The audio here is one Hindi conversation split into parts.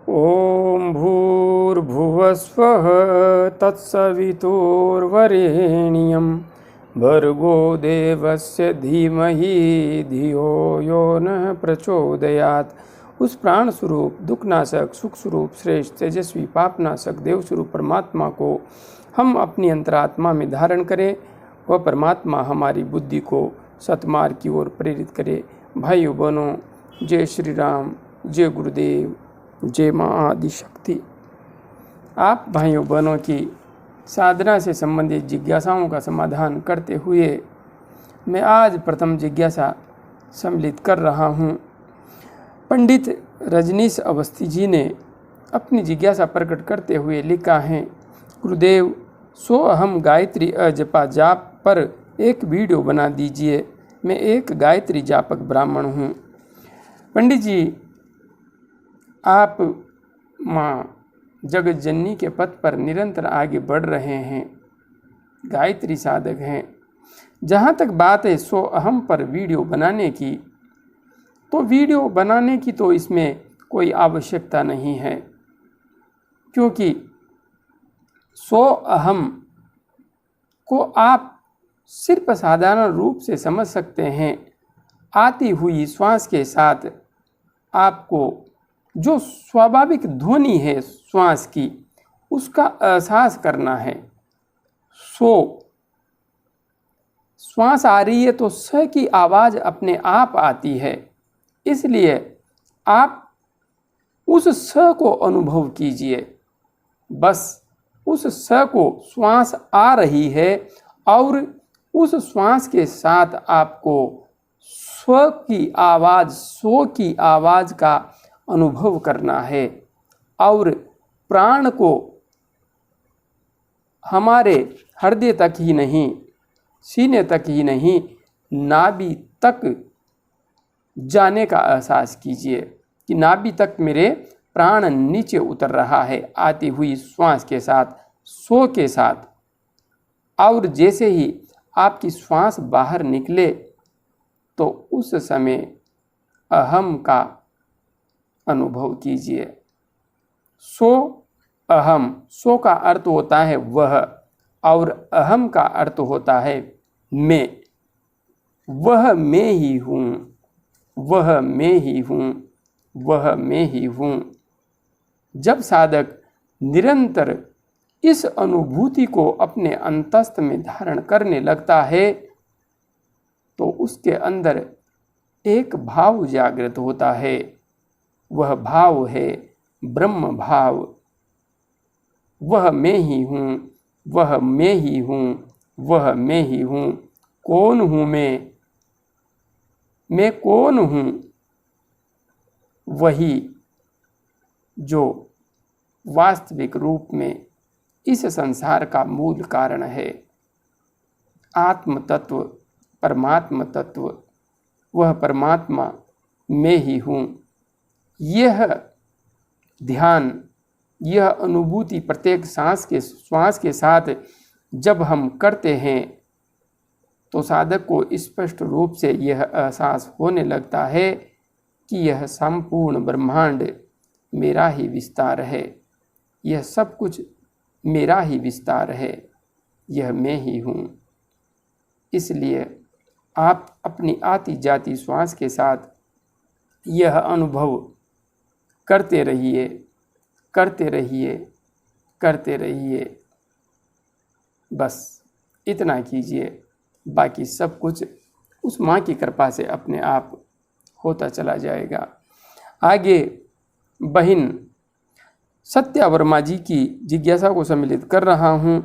ॐ भूर्भुवस्वः तत्सवितुर्वरेण्यं भर्गो देवस्य धीमहि धियो यो नः प्रचोदयात्। उस प्राण स्वरूप, दुखनाशक, सुख स्वरूप, श्रेष्ठ, तेजस्वी, पापनाशक, देव स्वरूप परमात्मा को हम अपनी अंतरात्मा में धारण करें। वह परमात्मा हमारी बुद्धि को सतमार्ग की ओर प्रेरित करे। भाइयों बहनों, जय श्री राम, जय गुरुदेव, जय माँ आदि शक्ति। आप भाइयों बहनों की साधना से संबंधित जिज्ञासाओं का समाधान करते हुए मैं आज प्रथम जिज्ञासा सम्मिलित कर रहा हूँ। पंडित रजनीश अवस्थी जी ने अपनी जिज्ञासा प्रकट करते हुए लिखा है, गुरुदेव, सो अहम गायत्री अजपा जाप पर एक वीडियो बना दीजिए। मैं एक गायत्री जापक ब्राह्मण हूँ। पंडित जी, आप माँ जगत जननी के पथ पर निरंतर आगे बढ़ रहे हैं, गायत्री साधक हैं। जहाँ तक बात है सो अहम पर वीडियो बनाने की, तो वीडियो बनाने की तो इसमें कोई आवश्यकता नहीं है, क्योंकि सो अहम को आप सिर्फ साधारण रूप से समझ सकते हैं। आती हुई श्वास के साथ आपको जो स्वाभाविक ध्वनि है श्वास की, उसका एहसास करना है। सो श्वास आ रही है तो स की आवाज़ अपने आप आती है, इसलिए आप उस स को अनुभव कीजिए। बस उस स को, श्वास आ रही है और उस श्वास के साथ आपको स्व की आवाज़, सो की आवाज़ का अनुभव करना है। और प्राण को हमारे हृदय तक ही नहीं, सीने तक ही नहीं, नाभि तक जाने का एहसास कीजिए कि नाभि तक मेरे प्राण नीचे उतर रहा है आती हुई श्वास के साथ, सो के साथ। और जैसे ही आपकी श्वास बाहर निकले तो उस समय अहम का अनुभव कीजिए। सो अहम, सो का अर्थ होता है वह, और अहम का अर्थ होता है मैं। वह मैं ही हूँ, वह मैं ही हूँ, वह मैं ही हूँ। जब साधक निरंतर इस अनुभूति को अपने अंतस्थ में धारण करने लगता है तो उसके अंदर एक भाव जागृत होता है। वह भाव है ब्रह्म भाव। वह मैं ही हूँ, वह मैं ही हूँ, वह मैं ही हूँ। कौन हूँ मैं कौन हूँ? वही जो वास्तविक रूप में इस संसार का मूल कारण है। आत्म तत्व, परमात्मा तत्व, वह परमात्मा मैं ही हूँ। यह ध्यान, यह अनुभूति प्रत्येक श्वास के साथ जब हम करते हैं तो साधक को स्पष्ट रूप से यह एहसास होने लगता है कि यह संपूर्ण ब्रह्मांड मेरा ही विस्तार है, यह सब कुछ मेरा ही विस्तार है, यह मैं ही हूँ। इसलिए आप अपनी आती जाती श्वास के साथ यह अनुभव करते रहिए, करते रहिए, करते रहिए। बस इतना कीजिए, बाकी सब कुछ उस माँ की कृपा से अपने आप होता चला जाएगा। आगे बहन सत्या वर्मा जी की जिज्ञासा को सम्मिलित कर रहा हूँ,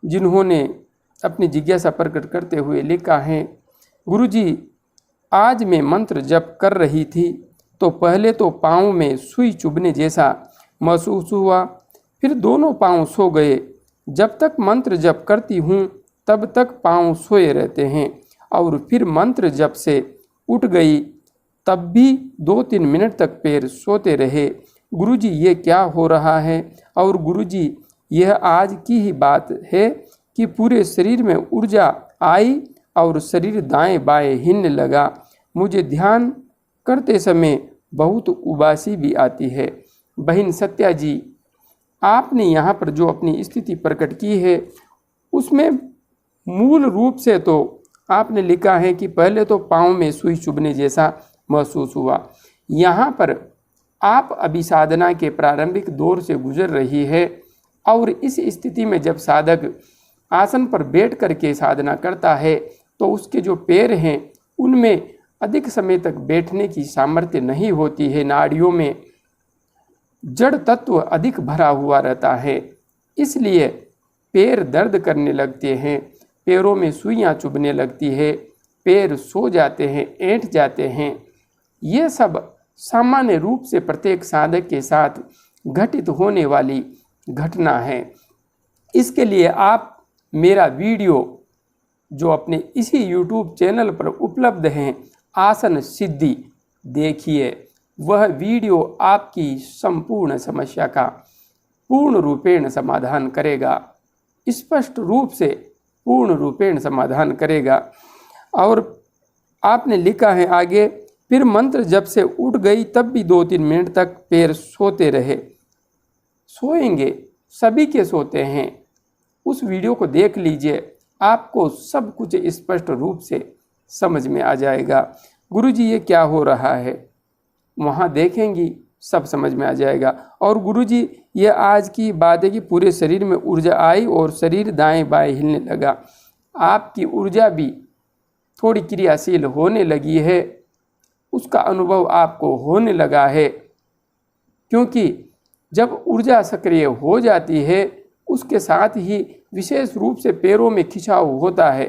जिन्होंने अपनी जिज्ञासा प्रकट करते हुए लिखा है, गुरुजी, आज मैं मंत्र जप कर रही थी तो पहले तो पाँव में सुई चुभने जैसा महसूस हुआ, फिर दोनों पाँव सो गए। जब तक मंत्र जप करती हूँ तब तक पाँव सोए रहते हैं, और फिर मंत्र जप से उठ गई तब भी 2-3 मिनट तक पैर सोते रहे। गुरुजी, ये क्या हो रहा है? और गुरुजी, यह आज की ही बात है कि पूरे शरीर में ऊर्जा आई और शरीर दाएं बाएं हिलने लगा। मुझे ध्यान करते समय बहुत उबासी भी आती है बहन सत्या जी, आपने यहाँ पर जो अपनी स्थिति प्रकट की है उसमें मूल रूप से तो आपने लिखा है कि पहले तो पाँव में सुई चुभने जैसा महसूस हुआ। यहाँ पर आप अभी साधना के प्रारंभिक दौर से गुजर रही है और इस स्थिति में जब साधक आसन पर बैठ करके साधना करता है तो उसके जो पैर हैं उनमें अधिक समय तक बैठने की सामर्थ्य नहीं होती है, नाड़ियों में जड़ तत्व अधिक भरा हुआ रहता है, इसलिए पैर दर्द करने लगते हैं, पैरों में सुइयां चुभने लगती है, पैर सो जाते हैं, ऐंठ जाते हैं। ये सब सामान्य रूप से प्रत्येक साधक के साथ घटित होने वाली घटना है। इसके लिए आप मेरा वीडियो जो अपने इसी YouTube चैनल पर उपलब्ध हैं, आसन सिद्धि, देखिए। वह वीडियो आपकी संपूर्ण समस्या का पूर्ण रूपेण समाधान करेगा, स्पष्ट रूप से पूर्ण रूपेण समाधान करेगा। और आपने लिखा है आगे, फिर मंत्र जब से उठ गई तब भी 2-3 मिनट तक पैर सोते रहे। सोएंगे, सभी के सोते हैं। उस वीडियो को देख लीजिए, आपको सब कुछ स्पष्ट रूप से समझ में आ जाएगा। गुरुजी ये क्या हो रहा है, वहाँ देखेंगी सब समझ में आ जाएगा। और गुरुजी ये आज की बात है कि पूरे शरीर में ऊर्जा आई और शरीर दाएं बाएं हिलने लगा। आपकी ऊर्जा भी थोड़ी क्रियाशील होने लगी है, उसका अनुभव आपको होने लगा है, क्योंकि जब ऊर्जा सक्रिय हो जाती है उसके साथ ही विशेष रूप से पैरों में खिंचाव होता है।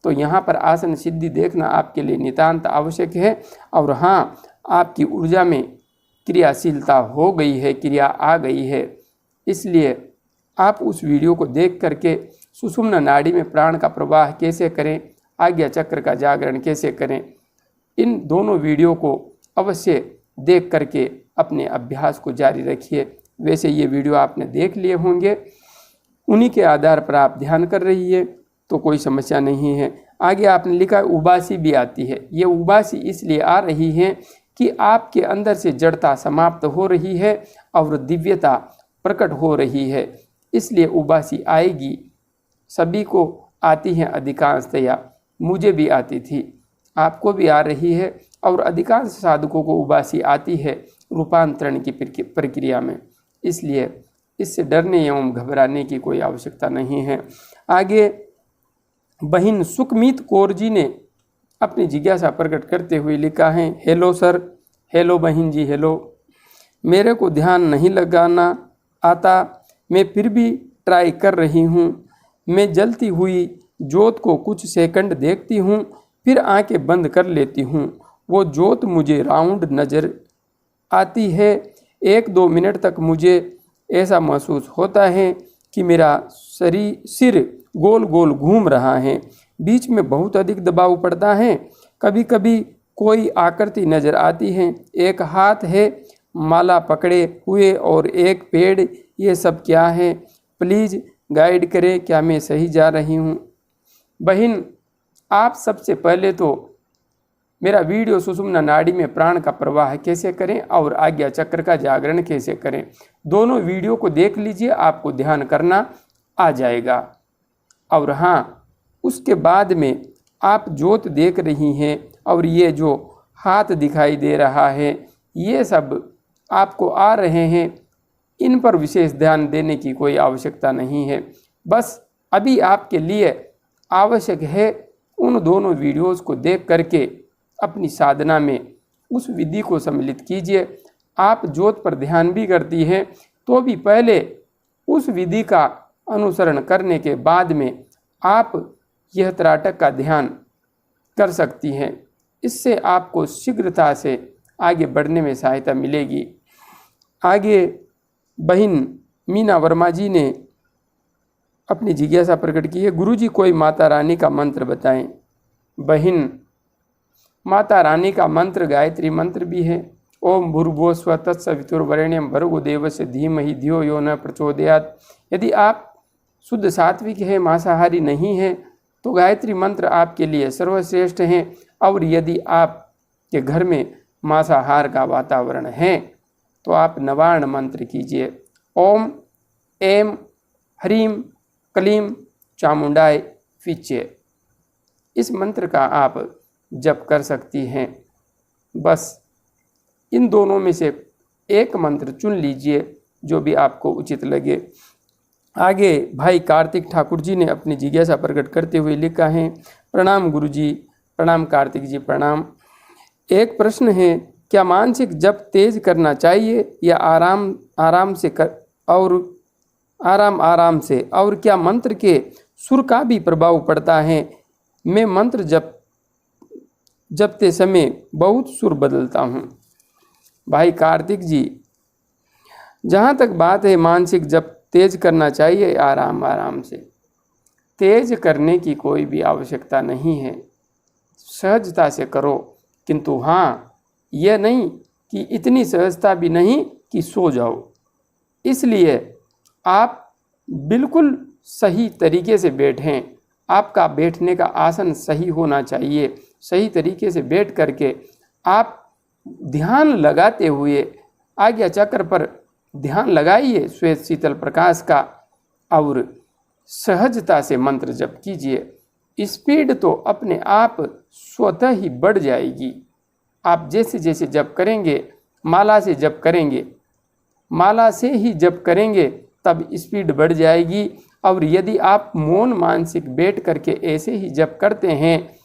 तो यहाँ पर आसन सिद्धि देखना आपके लिए नितांत आवश्यक है। और हाँ, आपकी ऊर्जा में क्रियाशीलता हो गई है, क्रिया आ गई है, इसलिए आप उस वीडियो को देख करके सुषुम्ना नाड़ी में प्राण का प्रवाह कैसे करें, आज्ञा चक्र का जागरण कैसे करें, इन दोनों वीडियो को अवश्य देख करके अपने अभ्यास को जारी रखिए। वैसे ये वीडियो आपने देख लिए होंगे, उन्हीं के आधार पर आप ध्यान कर रही है तो कोई समस्या नहीं है। आगे आपने लिखा उबासी भी आती है। ये उबासी इसलिए आ रही है कि आपके अंदर से जड़ता समाप्त हो रही है और दिव्यता प्रकट हो रही है, इसलिए उबासी आएगी। सभी को आती है अधिकांशतया, मुझे भी आती थी, आपको भी आ रही है और अधिकांश साधकों को उबासी आती है रूपांतरण की प्रक्रिया में, इसलिए इससे डरने एवं घबराने की कोई आवश्यकता नहीं है। आगे बहन सुखमीत कौर जी ने अपनी जिज्ञासा प्रकट करते हुए लिखा है, हेलो सर, हेलो बहन जी, हेलो। मेरे को ध्यान नहीं लगाना आता, मैं फिर भी ट्राई कर रही हूँ। मैं जलती हुई जोत को कुछ सेकंड देखती हूँ, फिर आंखें बंद कर लेती हूँ। वो जोत मुझे राउंड नज़र आती है। 1-2 मिनट तक मुझे ऐसा महसूस होता है कि मेरा सिर गोल गोल घूम रहा है, बीच में बहुत अधिक दबाव पड़ता है। कभी कभी कोई आकृति नज़र आती है, एक हाथ है माला पकड़े हुए और एक पेड़, ये सब क्या है? प्लीज़ गाइड करें, क्या मैं सही जा रही हूँ? बहन, आप सबसे पहले तो मेरा वीडियो सुषुम्ना नाड़ी में प्राण का प्रवाह कैसे करें और आज्ञा चक्र का जागरण कैसे करें, दोनों वीडियो को देख लीजिए, आपको ध्यान करना आ जाएगा। और हाँ, उसके बाद में आप जोत देख रही हैं और ये जो हाथ दिखाई दे रहा है, ये सब आपको आ रहे हैं, इन पर विशेष ध्यान देने की कोई आवश्यकता नहीं है। बस अभी आपके लिए आवश्यक है उन दोनों वीडियोस को देख करके अपनी साधना में उस विधि को सम्मिलित कीजिए। आप जोत पर ध्यान भी करती हैं तो भी पहले उस विधि का अनुसरण करने के बाद में आप यह त्राटक का ध्यान कर सकती हैं। इससे आपको शीघ्रता से आगे बढ़ने में सहायता मिलेगी। आगे बहन मीना वर्मा जी ने अपनी जिज्ञासा प्रकट की है, गुरुजी कोई माता रानी का मंत्र बताएं। बहन, माता रानी का मंत्र गायत्री मंत्र भी है। ओम भूर्भुवः स्वः तत्सवितुर्वरेण्यं भर्गो देवस्य धीमहि धियो यो न प्रचोदयात्। यदि आप शुद्ध सात्विक है, मांसाहारी नहीं है, तो गायत्री मंत्र आपके लिए सर्वश्रेष्ठ हैं। और यदि आपके घर में मांसाहार का वातावरण है तो आप नवार्ण मंत्र कीजिए, ओम ऐं ह्रीं क्लीं चामुंडाय विच्चे। इस मंत्र का आप जप कर सकती हैं। बस इन दोनों में से एक मंत्र चुन लीजिए जो भी आपको उचित लगे। आगे भाई कार्तिक ठाकुर जी ने अपनी जिज्ञासा प्रकट करते हुए लिखा है, प्रणाम गुरुजी, प्रणाम कार्तिक जी, प्रणाम। एक प्रश्न है, क्या मानसिक जप तेज करना चाहिए या आराम आराम से और क्या मंत्र के सुर का भी प्रभाव पड़ता है? मैं मंत्र जपते समय बहुत सुर बदलता हूँ। भाई कार्तिक जी, जहाँ तक बात है मानसिक जप तेज करना चाहिए आराम से, तेज करने की कोई भी आवश्यकता नहीं है, सहजता से करो। किंतु हाँ, यह नहीं कि इतनी सहजता भी नहीं कि सो जाओ। इसलिए आप बिल्कुल सही तरीके से बैठें। आपका बैठने का आसन सही होना चाहिए। सही तरीके से बैठ करके आप ध्यान लगाते हुए आज्ञा चक्र पर ध्यान लगाइए, श्वेत शीतल प्रकाश का, और सहजता से मंत्र जप कीजिए। स्पीड तो अपने आप स्वतः ही बढ़ जाएगी। आप जैसे जैसे जप करेंगे, माला से ही जप करेंगे तब स्पीड बढ़ जाएगी। और यदि आप मौन मानसिक बैठ करके ऐसे ही जप करते हैं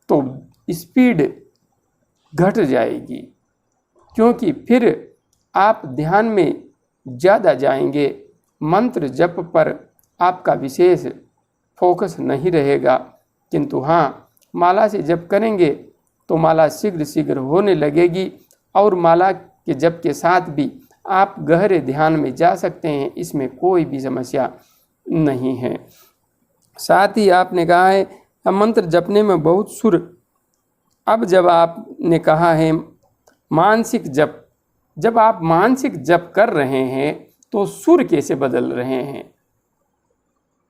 तो स्पीड घट जाएगी, क्योंकि फिर आप ध्यान में ज़्यादा जाएंगे। मंत्र जप पर आपका विशेष फोकस नहीं रहेगा। किंतु हाँ, माला से जप करेंगे तो माला शीघ्र होने लगेगी, और माला के जप के साथ भी आप गहरे ध्यान में जा सकते हैं। इसमें कोई भी समस्या नहीं है। साथ ही आपने कहा है मंत्र जपने में बहुत सुर। अब जब आपने कहा है मानसिक जप, जब आप मानसिक जप कर रहे हैं तो सुर कैसे बदल रहे हैं?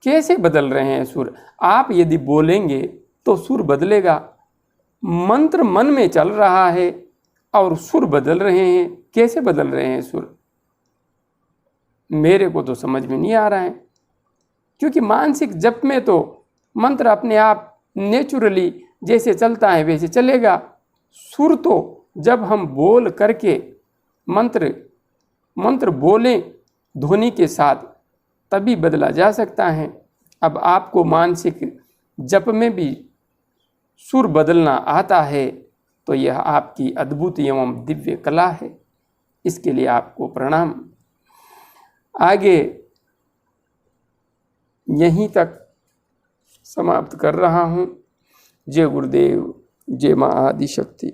कैसे बदल रहे हैं सुर? आप यदि बोलेंगे तो सुर बदलेगा। मंत्र मन में चल रहा है और सुर बदल रहे हैं। कैसे बदल रहे हैं सुर? मेरे को तो समझ में नहीं आ रहा है, क्योंकि मानसिक जप में तो मंत्र अपने आप नेचुरली जैसे चलता है वैसे चलेगा। सुर तो जब हम बोल करके मंत्र बोलें ध्वनि के साथ तभी बदला जा सकता है। अब आपको मानसिक जप में भी सुर बदलना आता है तो यह आपकी अद्भुत एवं दिव्य कला है। इसके लिए आपको प्रणाम। आगे यहीं तक समाप्त कर रहा हूँ। जय गुरुदेव, जय माँ आदिशक्ति।